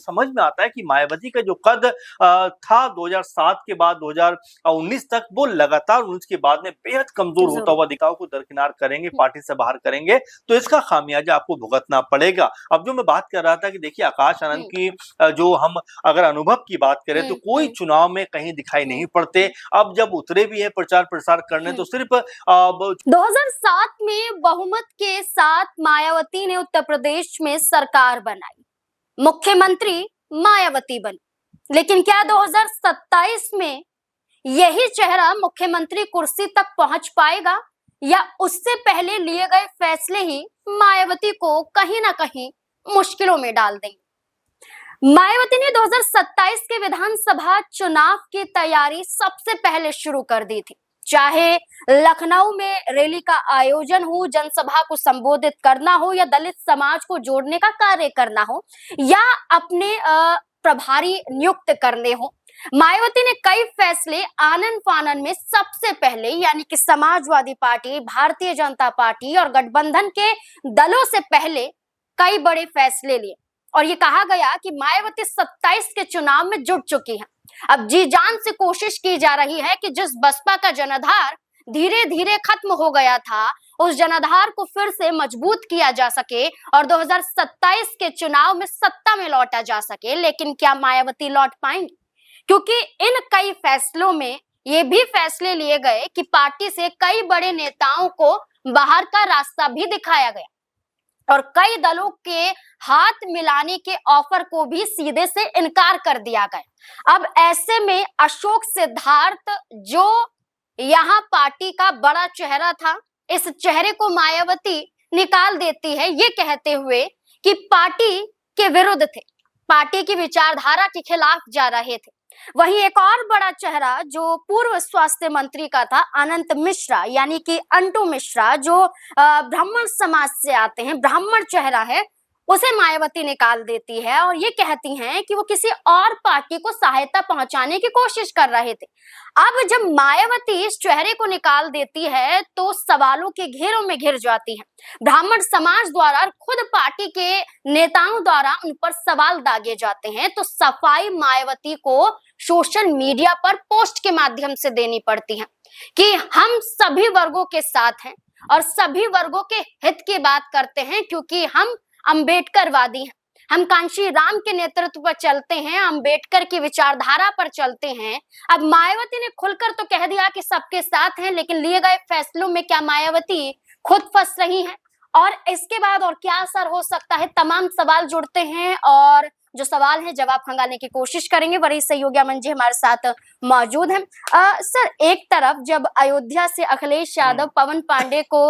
समझ में आता है कि मायावती का जो कद था 2007 के बाद 2019 तक, वो लगातार उसके बाद में बेहद कमजोर होता हुआ दिखा, को दरकिनार करेंगे, पार्टी से बाहर करेंगे, तो इसका खामियाजा आपको भुगतना पड़ेगा। अब जो मैं बात कर रहा था कि देखिए आकाश आनंद की जो हम अगर अनुभव की बात करें तो कोई चुनाव में कहीं दिखाई नहीं पड़ते। अब जब उतरे भी है प्रचार प्रसार करने तो सिर्फ 2007 में बहुमत के साथ मायावती ने उत्तर प्रदेश में सरकार बनाई, मुख्यमंत्री मायावती बनी, लेकिन क्या 2027 में यही चेहरा मुख्यमंत्री कुर्सी तक पहुंच पाएगा या उससे पहले लिए गए फैसले ही मायावती को कहीं ना कहीं मुश्किलों में डाल देंगे? मायावती ने 2027 के विधानसभा चुनाव की तैयारी सबसे पहले शुरू कर दी थी। चाहे लखनऊ में रैली का आयोजन हो, जनसभा को संबोधित करना हो या दलित समाज को जोड़ने का कार्य करना हो या अपने प्रभारी नियुक्त करने हो, मायावती ने कई फैसले आनन फानन में सबसे पहले यानी कि समाजवादी पार्टी, भारतीय जनता पार्टी और गठबंधन के दलों से पहले कई बड़े फैसले लिए और ये कहा गया कि मायावती 27 के चुनाव में जुट चुकी है। अब जी जान से कोशिश की जा रही है कि जिस बसपा का जनाधार धीरे धीरे खत्म हो गया था, उस जनाधार को फिर से मजबूत किया जा सके और 2027 के चुनाव में सत्ता में लौटा जा सके। लेकिन क्या मायावती लौट पाएंगी? क्योंकि इन कई फैसलों में ये भी फैसले लिए गए कि पार्टी से कई बड़े नेताओं को बाहर का रास्ता भी दिखाया गया और कई दलों के हाथ मिलाने के ऑफर को भी सीधे से इनकार कर दिया गया। अब ऐसे में अशोक सिद्धार्थ जो यहाँ पार्टी का बड़ा चेहरा था, इस चेहरे को मायावती निकाल देती है ये कहते हुए कि पार्टी के विरुद्ध थे, पार्टी की विचारधारा के खिलाफ जा रहे थे। वहीं एक और बड़ा चेहरा जो पूर्व स्वास्थ्य मंत्री का था, अनंत मिश्रा यानी कि अंटू मिश्रा, जो ब्राह्मण समाज से आते हैं, ब्राह्मण चेहरा है, उसे मायावती निकाल देती है और ये कहती हैं कि वो किसी और पार्टी को सहायता पहुंचाने की कोशिश कर रहे थे। अब जब मायावती इस चेहरे को निकाल देती है तो सवालों के घेरों में घिर जाती है। ब्राह्मण समाज द्वारा, खुद पार्टी के नेताओं द्वारा उन पर सवाल दागे जाते हैं तो सफाई मायावती को सोशल मीडिया पर पोस्ट के माध्यम से देनी पड़ती है कि हम सभी वर्गों के साथ हैं और सभी वर्गों के हित की बात करते हैं, क्योंकि हम अंबेडकरवादी हैं, हम कांशी राम के नेतृत्व पर चलते हैं, अंबेडकर की विचारधारा पर चलते हैं। अब मायावती ने खुलकर तो कह दिया कि सबके साथ हैं, लेकिन लिए गए फैसलों में क्या मायावती खुद फंस रही हैं और इसके बाद और क्या असर हो सकता है? तमाम सवाल जुड़ते हैं और जो सवाल है जवाब खंगालने की कोशिश करेंगे। वरिष्ठ सहयोगी अमन जी हमारे साथ मौजूद हैं। सर, एक तरफ जब अयोध्या से अखिलेश यादव पवन पांडे को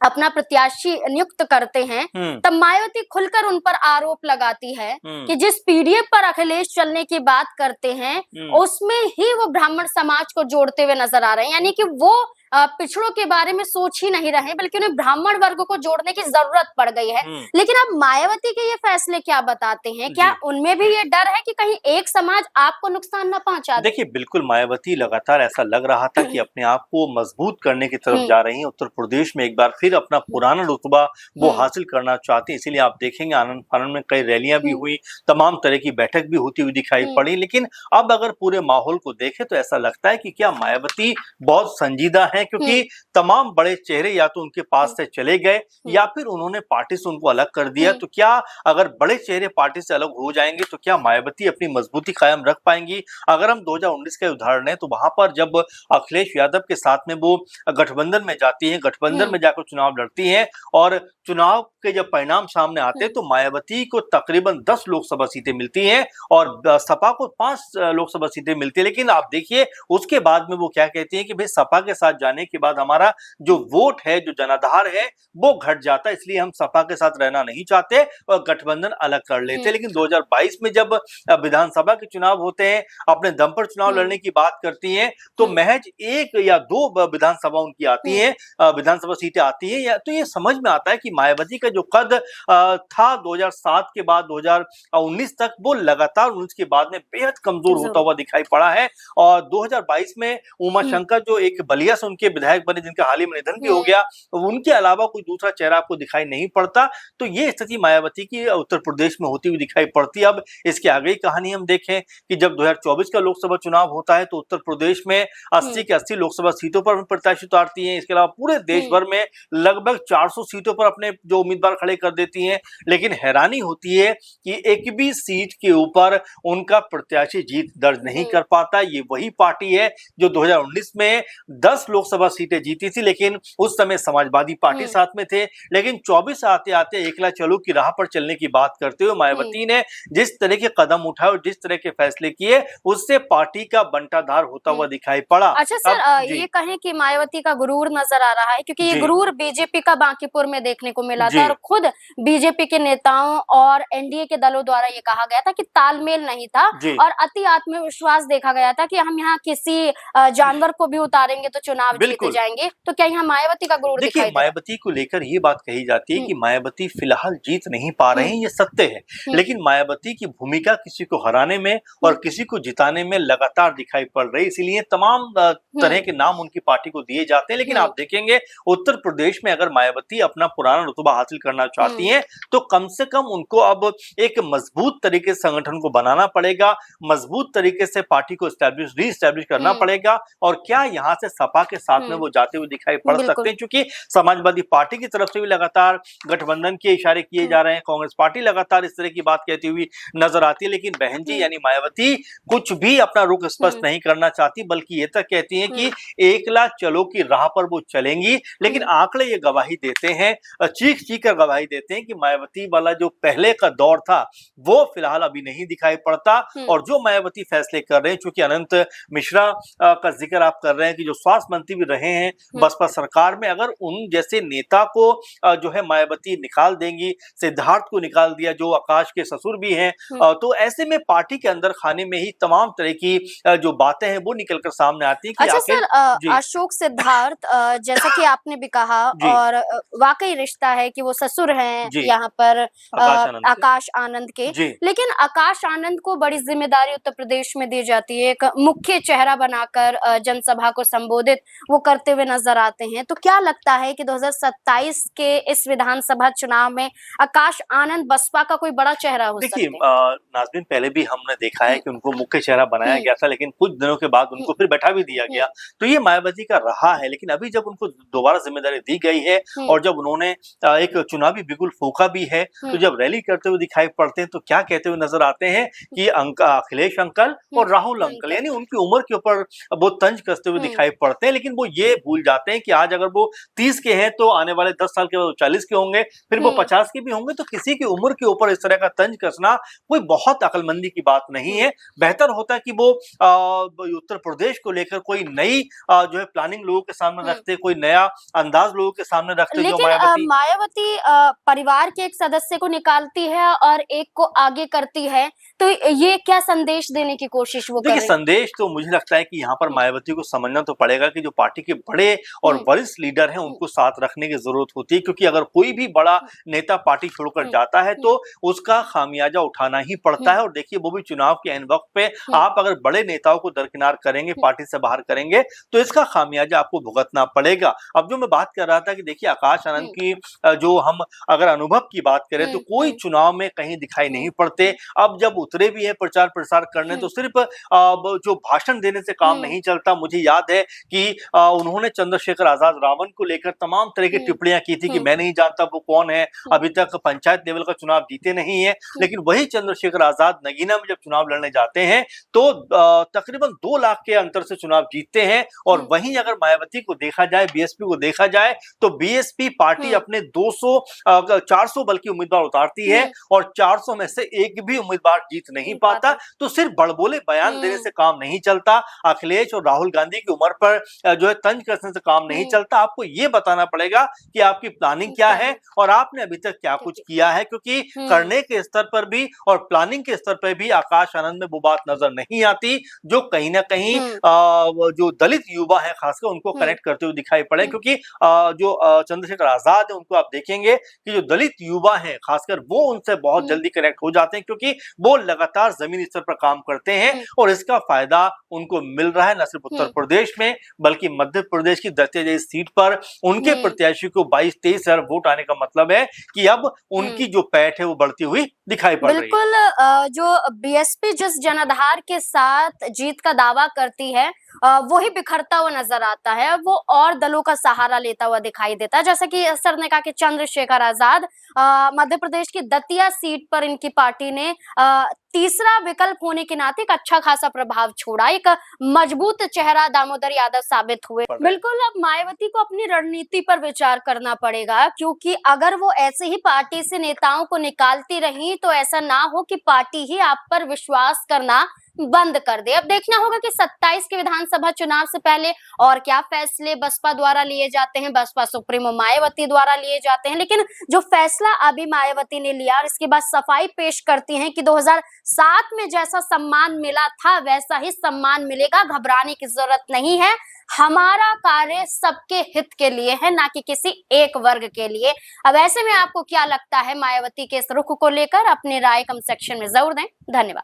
अपना प्रत्याशी नियुक्त करते हैं तब मायावती खुलकर उन पर आरोप लगाती है कि जिस पीडीएफ पर अखिलेश चलने की बात करते हैं उसमें ही वो ब्राह्मण समाज को जोड़ते हुए नजर आ रहे हैं, यानी कि वो पिछड़ों के बारे में सोच ही नहीं रहे बल्कि उन्हें ब्राह्मण वर्ग को जोड़ने की जरूरत पड़ गई है। लेकिन अब मायावती के ये फैसले क्या बताते हैं? क्या उनमें भी ये डर है कि कहीं एक समाज आपको नुकसान न पहुंचा दे? देखिए, बिल्कुल मायावती लगातार ऐसा लग रहा था कि अपने आप को मजबूत करने की तरफ जा रही हैं, उत्तर प्रदेश में एक बार फिर अपना पुराना रुतबा वो हासिल करना चाहती है। इसीलिए आप देखेंगे आनंद फानन में कई रैलियां भी हुई, तमाम तरह की बैठक भी होती हुई दिखाई पड़ी। लेकिन अब अगर पूरे माहौल को देखें तो ऐसा लगता है कि क्या मायावती बहुत संजीदा है, क्योंकि तमाम बड़े चेहरे या तो उनके पास से चले गए या फिर उन्होंने पार्टी से उनको अलग कर दिया। तो क्या अगर बड़े चेहरे पार्टी से अलग हो जाएंगे तो क्या मायावती अपनी मजबूती कायम रख पाएंगी? अगर हम 2019 का उदाहरण है तो वहां पर जब अखिलेश यादव के साथ में वो गठबंधन में जाती है, गठबंधन में जाकर चुनाव लड़ती है और चुनाव के जब परिणाम सामने आते हैं तो मायावती को तकरीबन 10 लोकसभा सीटें मिलती हैं और सपा को 5 लोकसभा सीटें मिलती है। लेकिन आप देखिए उसके बाद में वो क्या कहती है कि भाई सपा के साथ जाने के बाद हमारा जो वोट है, जो जनाधार है वो घट जाता है, इसलिए हम सपा के साथ रहना नहीं चाहते और गठबंधन अलग कर लेते। लेकिन 2022 में जब विधानसभा के चुनाव होते हैं, अपने दम पर चुनाव लड़ने की बात करती हैं तो महज 1 या 2 विधानसभा उनकी आती है, विधानसभा सीटें आती है। तो ये समझ में आता है कि मायावती का जो कद था 2007 के बाद 2019 तक, वो लगातार उसके बाद में बेहद कमजोर होता हुआ दिखाई पड़ा है। और 2022 में उमा शंकर जो एक बलिया से उनकी उनके विधायक बने जिनका हाल ही में निधन भी हो गया, उनके अलावा कोई दूसरा चेहरा आपको दिखाई नहीं पड़ता। तो ये स्थिति मायावती की उत्तर प्रदेश में होती हुई दिखाई पड़ती है। अब इसके आगे की कहानी हम देखें कि जब 2024 का लोकसभा चुनाव होता है तो उत्तर प्रदेश में 80 के 80 लोकसभा सीटों पर प्रत्याशी उतारती हैं। इसके अलावा पूरे देश भर में लगभग 400 सीटों पर अपने जो उम्मीदवार खड़े कर देती हैं। लेकिन हैरानी होती है कि एक भी सीट के ऊपर उनका प्रत्याशी जीत दर्ज नहीं कर पाता। ये वही पार्टी है जो 2019 में 10 लोकसभा सीटें जीती थी, लेकिन उस समय समाजवादी पार्टी साथ में थे। लेकिन 24 आते आते एकला चलो की राह पर चलने की बात करते हुए मायावती ने जिस तरह के कदम उठाए और जिस तरह के फैसले किए, उससे पार्टी का बंटाधार होता हुआ दिखाई पड़ा। अच्छा सर, ये कहें कि मायावती का गुरूर नजर आ रहा है, क्योंकि ये गुरूर बीजेपी का बांकीपुर में देखने को मिला था और खुद बीजेपी के नेताओं और एनडीए के दलों द्वारा ये कहा गया था कि तालमेल नहीं था और अति आत्मविश्वास देखा गया था कि हम यहाँ किसी जानवर को भी उतारेंगे तो चुनाव जीत जाएंगे। तो क्या यहाँ मायावती का गुरूर दिखाई दे? मायावती को लेकर ये बात कही जाती है कि मायावती फिलहाल जीत नहीं पा रहे हैं, ये सत्य है। लेकिन मायावती की भूमिका किसी को हराने में और किसी को जिताने में लगातार दिखाई पड़ रही, इसीलिए तमाम तरह के नाम उनकी पार्टी को दिए जाते हैं। लेकिन आप देखेंगे उत्तर प्रदेश में अगर मायावती अपना पुराना रुतबा हासिल करना चाहती हैं तो कम से कम उनको अब एक मजबूत तरीके से संगठन को बनाना पड़ेगा, मजबूत तरीके से पार्टी को रीस्टैब्लिश करना पड़ेगा। और क्या यहाँ से सपा के साथ में वो जाते हुए दिखाई पड़ सकते हैं, क्योंकि समाजवादी पार्टी की तरफ से भी लगातार गठबंधन के इशारे किए जा रहे हैं, कांग्रेस पार्टी लगातार इस तरह की बात कहती हुई नजर आती है। लेकिन बहन जी यानी मायावती कुछ भी अपना रुख स्पष्ट नहीं करना चाहती, बल्कि ये तक कहती हैं कि एकला चलो की राह पर वो चलेंगी। लेकिन आंकड़े ये गवाही देते हैं, चीख चीख कर गवाही देते हैं कि मायावती वाला जो पहले का दौर था वो फिलहाल अभी नहीं दिखाई पड़ता। और जो मायावती फैसले कर रहे हैं, चूंकि अनंत मिश्रा का जिक्र आप कर रहे हैं कि जो स्वास्थ्य मंत्री भी रहे हैं बसपा सरकार में, अगर उन जैसे नेता को जो है मायावती निकाल देंगी, सिद्धार्थ को निकाल दिया जो आकाश के ससुर भी हैं, तो ऐसे में पार्टी के अंदर खाने में ही तमाम तरह की जो बातें हैं वो निकलकर सामने आती है कि अच्छा सर, अशोक सिद्धार्थ जैसा कि आपने भी कहा और वाकई रिश्ता है कि वो ससुर हैं यहाँ पर आकाश आनंद के। लेकिन आकाश आनंद को बड़ी जिम्मेदारी उत्तर प्रदेश में दी जाती है, एक मुख्य चेहरा बनाकर जनसभा को संबोधित वो करते हुए नजर आते हैं। तो क्या लगता है कि 2027 के इस विधानसभा चुनाव में आकाश आनंद बसपा का कोई बड़ा चेहरा हो सकता है? देखिए नाज़रीन, पहले भी हमने देखा है कि उनको मुख्य चेहरा बनाया गया था, लेकिन कुछ दिनों के बाद उनको फिर बैठा भी दिया गया। तो ये मायावती का रहा है। लेकिन अभी जब उनको दोबारा जिम्मेदारी दी गई है और जब उन्होंने एक चुनावी बिगुल फूंका भी है, तो जब रैली करते हुए दिखाई पड़ते हैं तो क्या कहते हुए नजर आते हैं कि अखिलेश अंकल और राहुल अंकल, यानी उनकी उम्र के ऊपर वो तंज कसते हुए दिखाई पड़ते हैं। लेकिन वो ये भूल जाते हैं कि आज अगर वो 30 के हैं तो आने वाले 10 साल के बाद 40 के होंगे, फिर वो 50 के भी होंगे। तो किसी की उम्र के ऊपर इस तरह का तंज कसना कोई बहुत अक्लमंदी की बात नहीं है। बेहतर होता है कि वो उत्तर प्रदेश को लेकर कोई नई जो है प्लानिंग लोगों के सामने रखते, कोई नया अंदाज लोगों के सामने रखते। लेकिन जो मायावती परिवार के एक सदस्य को निकालती है और एक को आगे करती है, तो ये क्या संदेश देने की कोशिश वो कर रही है? संदेश तो मुझे लगता है कि यहाँ पर मायावती को समझना तो पड़ेगा कि जो पार्टी के बड़े और वरिष्ठ लीडर हैं उनको साथ रखने की जरूरत होती है, क्योंकि अगर कोई भी बड़ा नेता पार्टी छोड़कर जाता है तो उसका खामियाजा उठाना ही पड़ता है। और देखिए वो भी चुनाव के एन वक्त पे आप अगर बड़े नेताओं को दरकिनार करेंगे, पार्टी से बाहर करेंगे, तो इसका खामियाजा आपको भुगतना पड़ेगा। अब जो मैं बात कर रहा था कि देखिए आकाश आनंद की जो हम अगर अनुभव की बात करें तो कोई चुनाव में कहीं दिखाई नहीं पड़ते। अब जब उतरे भी है प्रचार प्रसार करने तो सिर्फ जो भाषण देने से काम नहीं चलता। मुझे याद है कि उन्होंने चंद्रशेखर आजाद रावण को लेकर तमाम तरह की टिप्पणियां की थी कि मैं नहीं जानता वो कौन है, अभी तक पंचायत लेवल का चुनाव जीते नहीं है। लेकिन वही चंद्रशेखर आजाद नगीना में जब चुनाव लड़ने जाते हैं तो तकरीबन 2 लाख के अंतर से चुनाव जीतते हैं। और वहीं अगर मायावती को देखा जाए, बीएसपी को देखा जाए, तो बीएसपी पार्टी अपने 400 बल्कि उम्मीदवार उतारती है और 400 में से एक भी उम्मीदवार जीत नहीं पाता। तो सिर्फ बड़बोले बयान देने से काम नहीं चलता। अखिलेश और राहुल गांधी की उम्र पर जो है तंज कसने से काम नहीं चलता। आपको ये बताना पड़ेगा कि आपकी प्लानिंग क्या है और आपने अभी तक क्या कुछ किया है, क्योंकि करने के स्तर पर भी और प्लानिंग के स्तर पर भी आकाश आनंद में वो बात नजर नहीं आती जो कहीं ना कहीं जो दलित युवा है खासकर उनको कनेक्ट करते हुए दिखाई पड़े। क्योंकि जो चंद्रशेखर आजाद है उनको आप देखेंगे कि जो दलित युवा है खासकर वो उनसे बहुत जल्दी कनेक्ट हो जाते हैं, क्योंकि वो लगातार जमीनी स्तर पर काम करते हैं और इसका फायदा उनको मिल रहा है न सिर्फ उत्तर प्रदेश में बल्कि कि मध्य प्रदेश की दतिया जैसी सीट पर उनके प्रत्याशी को 22-23 हजार वोट आने का मतलब है कि अब उनकी जो पैठ है वो बढ़ती हुई दिखाई पड़ रही है। बिल्कुल जो बीएसपी जिस जनाधार के साथ जीत का दावा करती है वही बिखरता हुआ नजर आता है। वो और दलों का सहारा लेता हुआ दिखाई देता है। जैसा कि सर ने कहा कि चंद्रशेखर आजाद मध्य प्रदेश की दतिया सीट पर इनकी पार्टी ने तीसरा विकल्प होने के नाते एक अच्छा खासा प्रभाव छोड़ा, एक मजबूत चेहरा दामोदर यादव साबित हुए। बिल्कुल अब मायावती को अपनी रणनीति पर विचार करना पड़ेगा, क्योंकि अगर वो ऐसे ही पार्टी से नेताओं को निकालती रही तो ऐसा ना हो कि पार्टी ही आप पर विश्वास करना बंद कर दे। अब देखना होगा कि 27 के विधानसभा चुनाव से पहले और क्या फैसले बसपा द्वारा लिए जाते हैं, बसपा सुप्रीमो मायावती द्वारा लिए जाते हैं। लेकिन जो फैसला अभी मायावती ने लिया और इसके बाद सफाई पेश करती हैं कि 2007 में जैसा सम्मान मिला था वैसा ही सम्मान मिलेगा, घबराने की जरूरत नहीं है। हमारा कार्य सबके हित के लिए है, ना कि किसी एक वर्ग के लिए। अब ऐसे में आपको क्या लगता है मायावती के इस रुख को लेकर? अपनी राय कमेंट सेक्शन में जरूर दें। धन्यवाद।